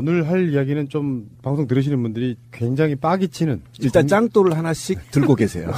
오늘 할 이야기는 좀 방송 들으시는 분들이 굉장히 빡이 치는. 일단 짱돌을 하나씩 들고 계세요.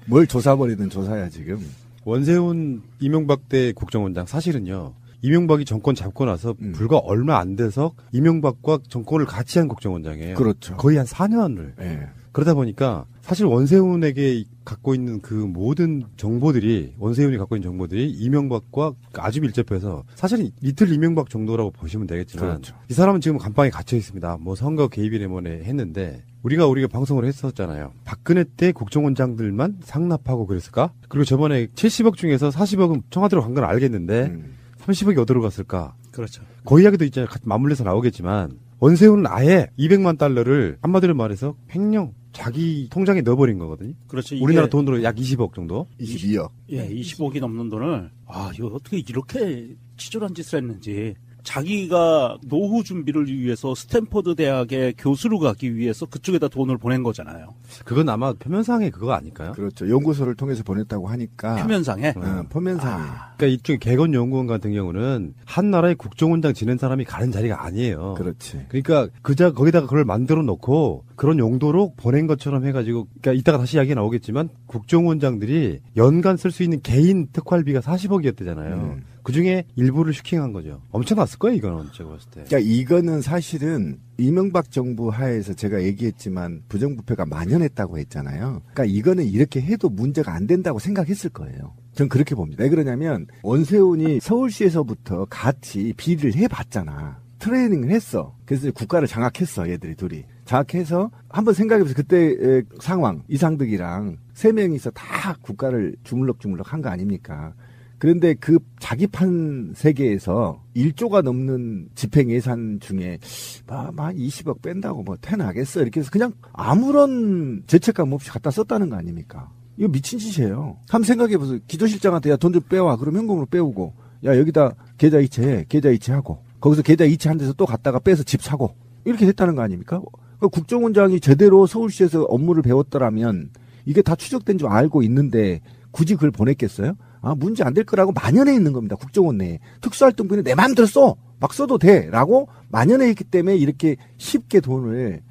뭘 조사버리든 조사야 지금. 원세훈 이명박 때 국정원장 사실은요. 이명박이 정권 잡고 나서 불과 얼마 안 돼서 이명박과 정권을 같이 한 국정원장이에요. 그렇죠. 거의 한 4년을. 네. 그러다 보니까 사실 원세훈에게 갖고 있는 그 모든 정보들이 원세훈이 갖고 있는 정보들이 이명박과 아주 밀접해서 사실은 리틀 이명박 정도라고 보시면 되겠지만 그렇죠. 이 사람은 지금 감방에 갇혀 있습니다. 뭐 선거 개입이네 뭐네 했는데 우리가 방송을 했었잖아요. 박근혜 때 국정원장들만 상납하고 그랬을까? 그리고 저번에 70억 중에서 40억은 청와대로 간 건 알겠는데 30억이 어디로 갔을까? 그렇죠. 그 이야기도 있잖아요. 같이 맞물려서 나오겠지만 원세훈은 아예 200만 달러를 한마디로 말해서 횡령 자기 통장에 넣어버린 거거든요. 그렇죠. 우리나라 돈으로 약 20억 정도. 22억. 예, 20억이 넘는 돈을 이거 어떻게 이렇게 치졸한 짓을 했는지. 자기가 노후 준비를 위해서 스탠퍼드 대학에 교수로 가기 위해서 그쪽에다 돈을 보낸 거잖아요. 그건 아마 표면상의 그거 아닐까요? 그렇죠. 연구소를 통해서 보냈다고 하니까. 표면상에? 표면상에. 그러니까 이쪽 개건연구원 같은 경우는 한 나라의 국정원장 지낸 사람이 가는 자리가 아니에요. 그렇지. 그러니까 거기다가 그걸 만들어 놓고 그런 용도로 보낸 것처럼 해가지고 그러니까 이따가 다시 이야기 나오겠지만 국정원장들이 연간 쓸 수 있는 개인 특활비가 40억이었대잖아요. 그중에 일부를 슈킹한 거죠. 엄청났을 거예요, 이거는 제가 봤을 때. 그러니까 이거는 사실은 이명박 정부 하에서 제가 얘기했지만 부정부패가 만연했다고 했잖아요. 그러니까 이거는 이렇게 해도 문제가 안 된다고 생각했을 거예요. 전 그렇게 봅니다. 왜 그러냐면 원세훈이 서울시에서부터 같이 비리를 해봤잖아. 트레이닝을 했어. 그래서 국가를 장악했어, 얘들이 둘이. 장악해서 한번 생각해보세요. 그때 상황, 이상득이랑 3명이서 다 국가를 주물럭주물럭 한 거 아닙니까? 그런데 그 자기 판 세계에서 1조가 넘는 집행 예산 중에 막 20억 뺀다고 뭐 태나겠어 이렇게 해서 그냥 아무런 죄책감 없이 갖다 썼다는 거 아닙니까? 이거 미친 짓이에요. 한번 생각해보세요. 기조실장한테 야 돈 좀 빼와. 그럼 현금으로 빼오고 야 여기다 계좌 이체해. 계좌 이체하고 거기서 계좌 이체한 데서 또 갔다가 빼서 집 사고 이렇게 됐다는 거 아닙니까? 그러니까 국정원장이 제대로 서울시에서 업무를 배웠더라면 이게 다 추적된 줄 알고 있는데 굳이 그걸 보냈겠어요? 문제 안 될 거라고 만연해 있는 겁니다. 국정원 내에. 특수활동비는 내 마음대로 써! 막 써도 돼! 라고 만연해 있기 때문에 이렇게 쉽게 돈을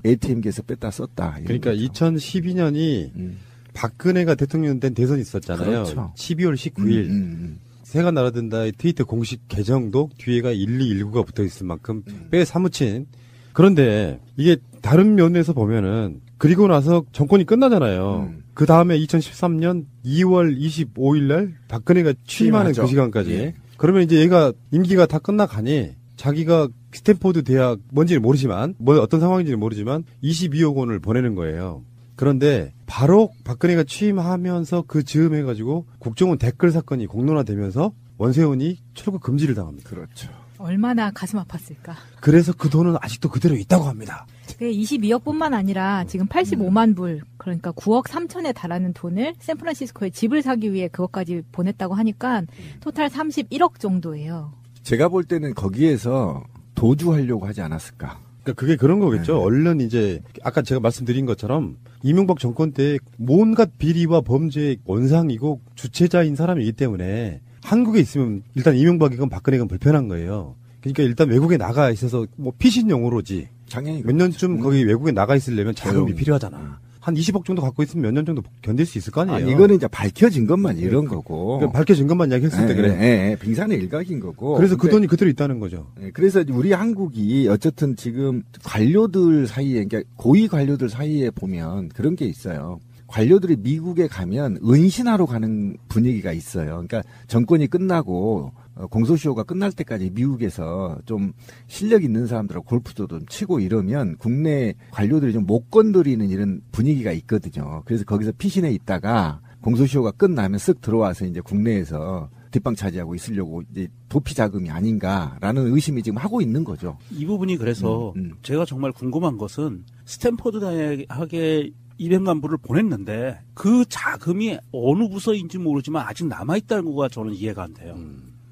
ATM기에서 뺐다 썼다. 그러니까 거죠. 2012년이 박근혜가 대통령 된 대선이 있었잖아요. 그렇죠. 12월 19일. 새가 날아든다의 트위터 공식 계정도 뒤에가 1219가 붙어 있을 만큼 꽤 사무친. 그런데 이게 다른 면에서 보면은 그리고 나서 정권이 끝나잖아요. 그 다음에 2013년 2월 25일 날 박근혜가 취임하는 그 시간까지. 예. 그러면 이제 얘가 임기가 다 끝나가니 자기가 스탠포드 대학 뭔지는 모르지만 어떤 상황인지는 모르지만 22억 원을 보내는 거예요. 그런데 바로 박근혜가 취임하면서 그 즈음 해가지고 국정원 댓글 사건이 공론화되면서 원세훈이 출국 금지를 당합니다. 그렇죠. 얼마나 가슴 아팠을까. 그래서 그 돈은 아직도 그대로 있다고 합니다. 22억뿐만 아니라 지금 85만 불, 그러니까 9억 3천에 달하는 돈을 샌프란시스코에 집을 사기 위해 그것까지 보냈다고 하니까 토탈 31억 정도예요. 제가 볼 때는 거기에서 도주하려고 하지 않았을까. 그러니까 그게 그런 거겠죠. 네. 얼른 이제 아까 제가 말씀드린 것처럼 이명박 정권 때 온갖 비리와 범죄의 원상이고 주체자인 사람이기 때문에 한국에 있으면 일단 이명박이건 박근혜건 불편한 거예요. 그러니까 일단 외국에 나가 있어서 뭐 피신용으로지. 당연히 몇 년쯤 거기 외국에 나가 있으려면 자금이 필요하잖아. 한 20억 정도 갖고 있으면 몇 년 정도 견딜 수 있을 거 아니에요. 이거는 이제 밝혀진 것만 이런 거고. 그러니까 밝혀진 것만 이야기했을 때 그래. 빙산의 일각인 거고. 그래서 그 돈이 그대로 있다는 거죠. 그래서 우리 한국이 어쨌든 지금 관료들 사이에, 그러니까 고위 관료들 사이에 보면 그런 게 있어요. 관료들이 미국에 가면 은신하러 가는 분위기가 있어요. 그러니까 정권이 끝나고 공소시효가 끝날 때까지 미국에서 좀 실력 있는 사람들하고 골프도 좀 치고 이러면 국내 관료들이 좀 못 건드리는 이런 분위기가 있거든요. 그래서 거기서 피신해 있다가 공소시효가 끝나면 쓱 들어와서 이제 국내에서 뒷방 차지하고 있으려고 이제 도피 자금이 아닌가라는 의심이 지금 하고 있는 거죠. 이 부분이 그래서 제가 정말 궁금한 것은 스탠퍼드 대학에 200만 불을 보냈는데 그 자금이 어느 부서인지 모르지만 아직 남아있다는 거가 저는 이해가 안 돼요.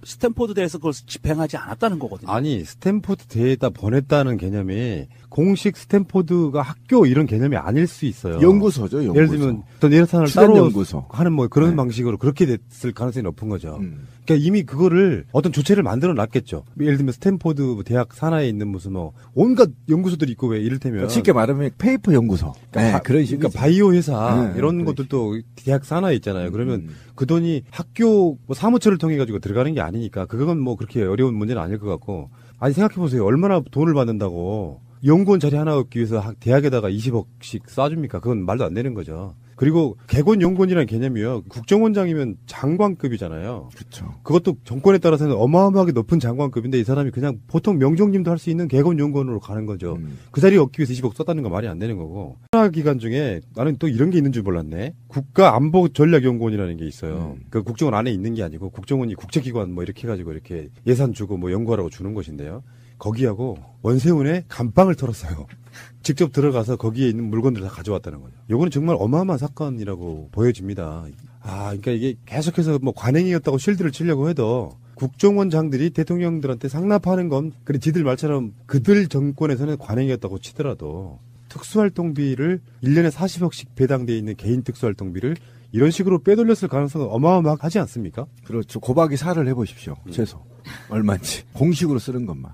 스탠포드대에서 그걸 집행하지 않았다는 거거든요. 아니, 스탠포드 대에다 보냈다는 개념이 공식 스탠포드가 학교 이런 개념이 아닐 수 있어요. 연구소죠, 연구소. 예를 들면 어떤 예산을 출연 따로 연구소. 하는 뭐 그런 네. 방식으로 그렇게 됐을 가능성이 높은 거죠. 그러니까 이미 그거를 어떤 조체를 만들어 놨겠죠. 예를 들면 스탠포드 대학 산하에 있는 무슨 뭐 온갖 연구소들이 있고 왜 이를테면 쉽게 말하면 페이퍼 연구소. 그러니까 그런 식으로. 그러니까 바이오 회사 네, 이런 그런 것들도 대학 산하에 있잖아요. 그러면 그 돈이 학교 뭐 사무처를 통해 가지고 들어가는 게 아니니까 그건 뭐 그렇게 어려운 문제는 아닐 것 같고. 아니 생각해 보세요. 얼마나 돈을 받는다고 연구원 자리 하나 얻기 위해서 대학에다가 20억씩 쏴줍니까? 그건 말도 안 되는 거죠. 그리고 개건 연구원이라는 개념이요. 국정원장이면 장관급이잖아요. 그렇죠. 그것도 정권에 따라서는 어마어마하게 높은 장관급인데 이 사람이 그냥 보통 명정님도 할 수 있는 개건 연구원으로 가는 거죠. 그 자리 얻기 위해서 20억 썼다는 거 말이 안 되는 거고. 코로나 기간 중에 나는 또 이런 게 있는 줄 몰랐네. 국가안보전략연구원이라는 게 있어요. 그 국정원 안에 있는 게 아니고 국정원이 국제기관 뭐 이렇게 해가지고 이렇게 예산 주고 뭐 연구하라고 주는 것인데요. 거기하고 원세훈의 감방을 털었어요. 직접 들어가서 거기에 있는 물건들을 다 가져왔다는 거죠. 요거는 정말 어마어마한 사건이라고 보여집니다. 그러니까 이게 계속해서 뭐 관행이었다고 실드를 치려고 해도 국정원장들이 대통령들한테 상납하는 건 그래 지들 말처럼 그들 정권에서는 관행이었다고 치더라도 특수활동비를 1년에 40억씩 배당돼 있는 개인 특수활동비를 이런 식으로 빼돌렸을 가능성은 어마어마하지 않습니까? 그렇죠. 고박이 살을 해보십시오. 최소. 얼마인지. 공식으로 쓰는 것만.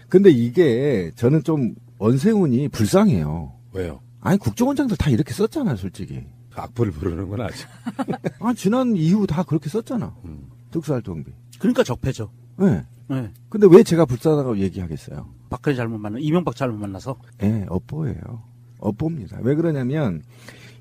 근데 이게 저는 좀 원세훈이 불쌍해요. 왜요? 아니 국정원장들 다 이렇게 썼잖아요, 솔직히. 악보를 부르는 건 아직. 지난 이후 다 그렇게 썼잖아. 특수활동비. 그러니까 적폐죠. 네. 네. 근데 왜 제가 불쌍하다고 얘기하겠어요? 박근혜 잘못 만나, 이명박 잘못 만나서. 네, 업보예요. 업보입니다. 왜 그러냐면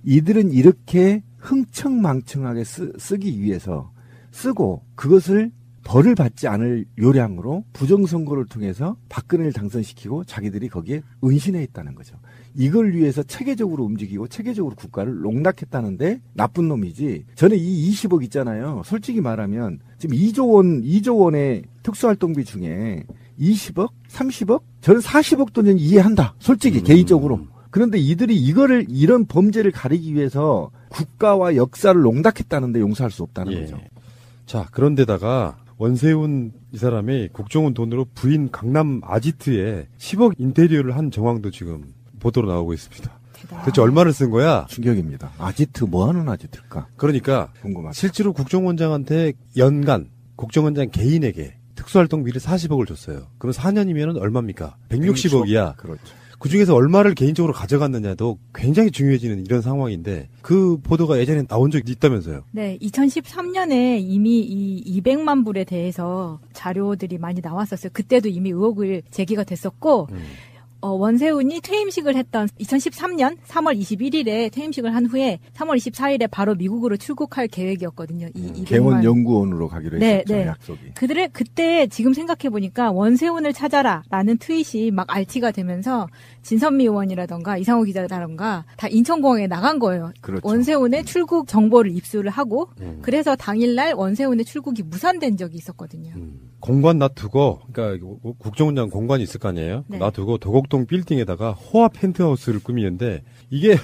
이들은 이렇게 흥청망청하게 쓰기 위해서 쓰고 그것을 벌을 받지 않을 요량으로 부정선거를 통해서 박근혜를 당선시키고 자기들이 거기에 은신해 있다는 거죠. 이걸 위해서 체계적으로 움직이고 체계적으로 국가를 농락했다는데 나쁜 놈이지. 저는 이 20억 있잖아요. 솔직히 말하면 지금 2조 원의 특수활동비 중에 20억? 30억? 저는 40억 돈은 이해한다. 솔직히 개인적으로. 그런데 이들이 이런 범죄를 가리기 위해서 국가와 역사를 농락했다는데 용서할 수 없다는 거죠. 자, 그런데다가 원세훈 이 사람이 국정원 돈으로 부인 강남 아지트에 10억 인테리어를 한 정황도 지금 보도로 나오고 있습니다. 대체 얼마를 쓴 거야? 충격입니다. 아지트 뭐 하는 아지트일까? 그러니까 궁금하다. 실제로 국정원장한테 연간 국정원장 개인에게 특수활동비를 40억을 줬어요. 그럼 4년이면 얼마입니까? 160억이야. 그렇죠. 그 중에서 얼마를 개인적으로 가져갔느냐도 굉장히 중요해지는 이런 상황인데 그 보도가 예전에 나온 적이 있다면서요? 네, 2013년에 이미 이 200만 불에 대해서 자료들이 많이 나왔었어요. 그때도 이미 의혹을 제기가 됐었고 원세훈이 퇴임식을 했던 2013년 3월 21일에 퇴임식을 한 후에 3월 24일에 바로 미국으로 출국할 계획이었거든요. 이 개원 연구원으로 가기로 했었죠. 네. 약속이. 그때 지금 생각해 보니까 원세훈을 찾아라라는 트윗이 막 RT가 되면서 진선미 의원이라던가 이상호 기자라던가 다 인천공항에 나간 거예요. 그렇죠. 원세훈의 출국 정보를 입수를 하고 그래서 당일날 원세훈의 출국이 무산된 적이 있었거든요. 공관 놔두고, 그러니까 국정원장 공관이 있을 거 아니에요? 네. 놔두고 도곡동 빌딩에다가 호화 펜트하우스를 꾸미는데 이게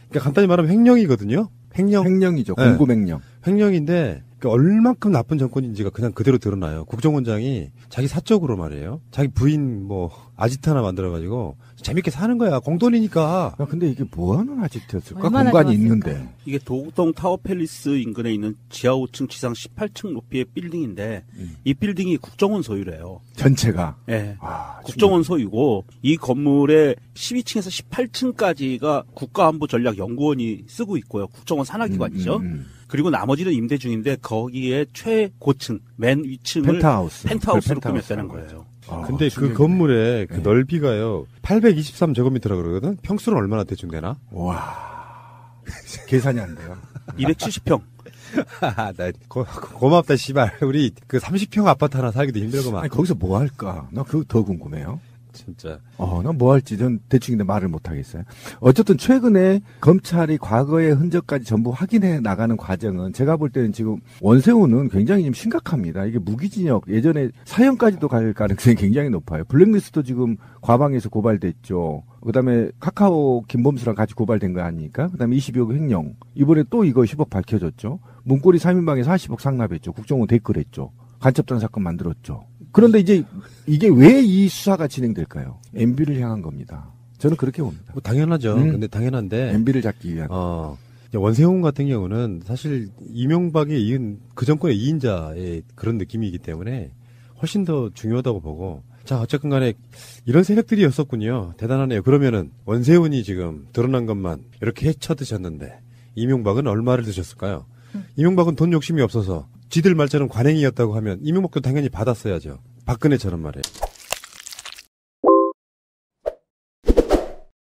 그러니까 간단히 말하면 횡령이거든요. 횡령이죠. 네. 공금횡령. 횡령인데 그러니까 얼만큼 나쁜 정권인지가 그냥 그대로 드러나요. 국정원장이 자기 사적으로 말이에요. 자기 부인 뭐 아지트 하나 만들어가지고 재밌게 사는 거야. 공돈이니까. 야, 근데 이게 뭐 하는 아지트였을까? 얼마나 공간이 좋았을까? 있는데. 이게 도곡동 타워팰리스 인근에 있는 지하 5층, 지상 18층 높이의 빌딩인데 이 빌딩이 국정원 소유래요. 전체가. 예. 와, 국정원 소유고 이 건물의 12층에서 18층까지가 국가안보전략연구원이 쓰고 있고요. 국정원 산하기관이죠. 그리고 나머지는 임대 중인데 거기에 최고층, 맨 위층을 펜트하우스로 꾸몄다는 거예요. 근데 그 건물의 그 넓이가요 823제곱미터라 그러거든. 평수는 얼마나 대충 되나? 와 계산이 안 돼요. 270평. 나 고맙다 씨발. 우리 그 30평 아파트 하나 살기도 힘들구만. 아니, 거기서 뭐 할까? 나 그거 더 궁금해요. 진짜. 나 뭐 할지 전 대충인데 말을 못 하겠어요. 어쨌든 최근에 검찰이 과거의 흔적까지 전부 확인해 나가는 과정은 제가 볼 때는 지금 원세훈은 굉장히 좀 심각합니다. 이게 무기징역, 예전에 사형까지도 갈 가능성이 굉장히 높아요. 블랙리스트도 지금 과방에서 고발됐죠. 그다음에 카카오 김범수랑 같이 고발된 거 아닙니까? 그다음에 22억 횡령. 이번에 또 이거 10억 밝혀졌죠. 문고리 3인방에 40억 상납했죠. 국정원 댓글했죠. 간첩단 사건 만들었죠. 그런데 이제 이게 왜 이 수사가 진행될까요? MB를 향한 겁니다. 저는 그렇게 봅니다. 뭐 당연하죠. 근데 당연한데 MB를 잡기 위한. 원세훈 같은 경우는 사실 이명박에 이은 그 정권의 2인자의 그런 느낌이기 때문에 훨씬 더 중요하다고 보고 자 어쨌든 간에 이런 세력들이었었군요. 대단하네요. 그러면은 원세훈이 지금 드러난 것만 이렇게 헤쳐드셨는데 이명박은 얼마를 드셨을까요? 이명박은 돈 욕심이 없어서 지들 말처럼 관행이었다고 하면 이명박도 당연히 받았어야죠. 박근혜처럼 말이에요.